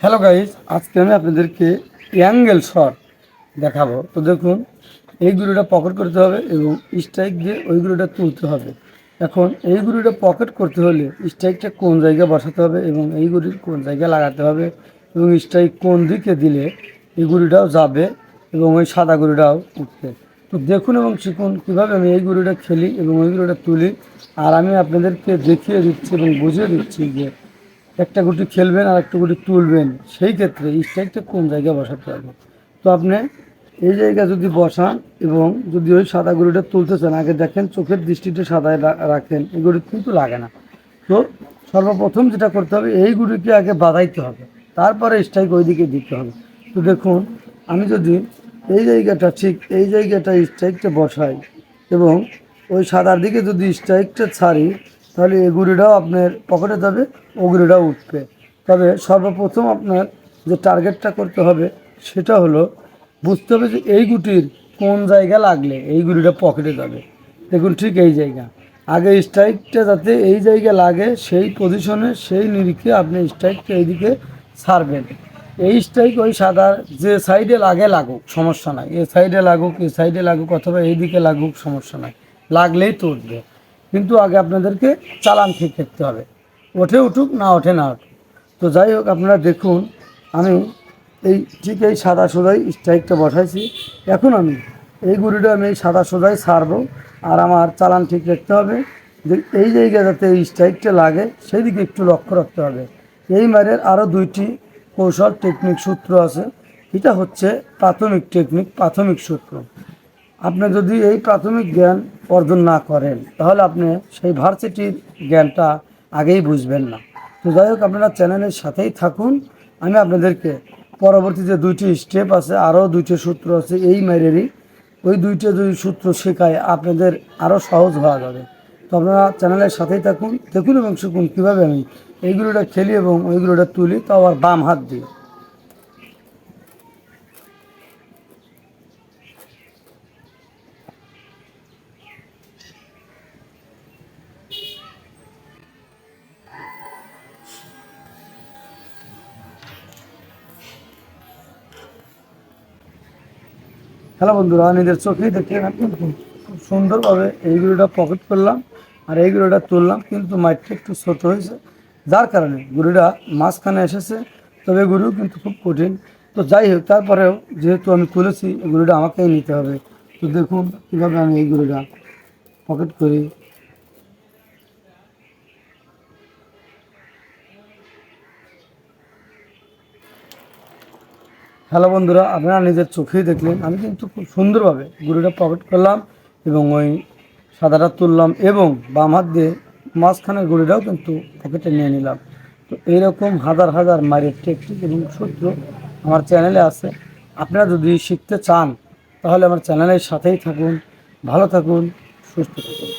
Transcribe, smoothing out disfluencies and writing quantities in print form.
Hello guys, আজকে আমি আপনাদেরকে অ্যাঙ্গেল শট দেখাবো। তো দেখুন, এই গুলিটা পকেট করতে হবে এবং স্ট্রাইক দিয়ে ওই গুলিটা তুলতে হবে। এখন এই গুলিটা পকেট করতে হলে স্ট্রাইকটা কোন জায়গায় বসাতে হবে এবং এই গুলির কোন জায়গায় লাগাতে হবে এবং স্ট্রাইক কোন দিকে দিলে এই গুলিটাও যাবে এবং ওই সাদা গুলিটাও উঠবে। তো দেখুন এবং শিখুন কীভাবে আমি এই গুলিটা খেলি এবং ওই গুলিটা তুলি। আর আমি আপনাদেরকে দেখিয়ে দিচ্ছি এবং বুঝিয়ে দিচ্ছি যে একটা গুটি খেলবেন আর একটা গুটি তুলবেন, সেই ক্ষেত্রে স্ট্রাইকটা কোন জায়গায় বসাতে হবে। তো আপনি এই জায়গা যদি বসান এবং যদি ওই সাদা গুটিটা তুলতে চান, আগে দেখেন চোখের দৃষ্টিটা সাদায় রাখেন, এই গুটি কিন্তু লাগে না। তো সর্বপ্রথম যেটা করতে হবে, এই গুটিকে আগে বাঁধাইতে হবে, তারপরে স্ট্রাইক ওই দিকে দিতে হবে। তো দেখুন, আমি যদি এই জায়গাটা ঠিক এই জায়গাটা স্ট্রাইকটা বসাই এবং ওই সাদার দিকে যদি স্ট্রাইকটা ছাড়ি, তাহলে এই গুড়িটাও আপনার পকেটে যাবে, ও গুড়িটাও উঠবে। তবে সর্বপ্রথম আপনার যে টার্গেটটা করতে হবে সেটা হলো বুঝতে হবে যে এই গুটির কোন জায়গা লাগলে এই গুড়িটা পকেটে যাবে। দেখুন, ঠিক এই জায়গা, আগে স্ট্রাইকটা যাতে এই জায়গায় লাগে সেই পজিশনে সেই নিরিখে আপনি স্ট্রাইকটা এইদিকে ছাড়বেন। এই স্ট্রাইক ওই সাদার যে সাইডে লাগুক সমস্যা নাই, এ সাইডে লাগুক, এ সাইডে লাগুক, অথবা এইদিকে লাগুক সমস্যা নাই, লাগলেই তো উঠবে। কিন্তু আগে আপনাদেরকে চালান ঠিক রাখতে হবে, ওঠে উঠুক না ওঠে না উঠুক। তো যাই হোক, আপনারা দেখুন, আমি এই ঠিক এই সাদা সোজাই স্ট্রাইকটা বসাইছি। এখন আমি এই গুড়িটা আমি এই সাদা সোজাই ছাড়বো, আর আমার চালান ঠিক রাখতে হবে যে এই জায়গায় যাতে এই স্ট্রাইকটা লাগে সেই দিকে একটু লক্ষ্য রাখতে হবে। এই মারের আরও দুইটি কৌশল টেকনিক সূত্র আছে। এটা হচ্ছে প্রাথমিক টেকনিক, প্রাথমিক সূত্র। আপনি যদি এই প্রাথমিক জ্ঞান অর্জন না করেন, তাহলে আপনি সেই ভার্সিটির জ্ঞানটা আগেই বুঝবেন না। তো যাই হোক, আপনারা চ্যানেলের সাথেই থাকুন। আমি আপনাদেরকে পরবর্তী যে দুইটি স্টেপ আছে, আরও দুইটি সূত্র আছে এই মাইরেরই, ওই দুইটা যদি সূত্র শেখায় আপনাদের আরও সহজ হওয়া যাবে। তো আপনারা চ্যানেলের সাথেই থাকুন, দেখুন এবং শিখুন কীভাবে আমি এইগুলোটা খেলি এবং ওইগুলোটা তুলি, তাও আবার বাম হাত দিয়ে। হ্যালো বন্ধুরা, নিজের চোখেই দেখলেন আপনি খুব সুন্দরভাবে এইগুলোটা পকেট করলাম আর এইগুলোটা তুললাম, কিন্তু মাইটটা একটু ছোট হয়েছে, যার কারণে গুড়িটা মাঝখানে এসেছে। তবে গুড়িও কিন্তু খুব কঠিন। তো যাই হোক, তারপরেও যেহেতু আমি তুলেছি, গুড়িটা আমাকেই নিতে হবে। তো দেখুন কীভাবে আমি এই গুড়িটা পকেট করি। হ্যালো বন্ধুরা, আপনারা নিজের চোখেই দেখলেন আমি কিন্তু খুব সুন্দরভাবে গুড়িটা পকেট করলাম এবং ওই সাদাটা তুললাম এবং বাম হাত দিয়ে মাঝখানের গুড়িটাও কিন্তু পকেটে নিয়ে নিলাম। তো এইরকম হাজার হাজার মারের টেকনিক এবং সূত্র আমার চ্যানেলে আছে। আপনারা যদি শিখতে চান তাহলে আমার চ্যানেলের সাথেই থাকুন। ভালো থাকুন, সুস্থ থাকুন।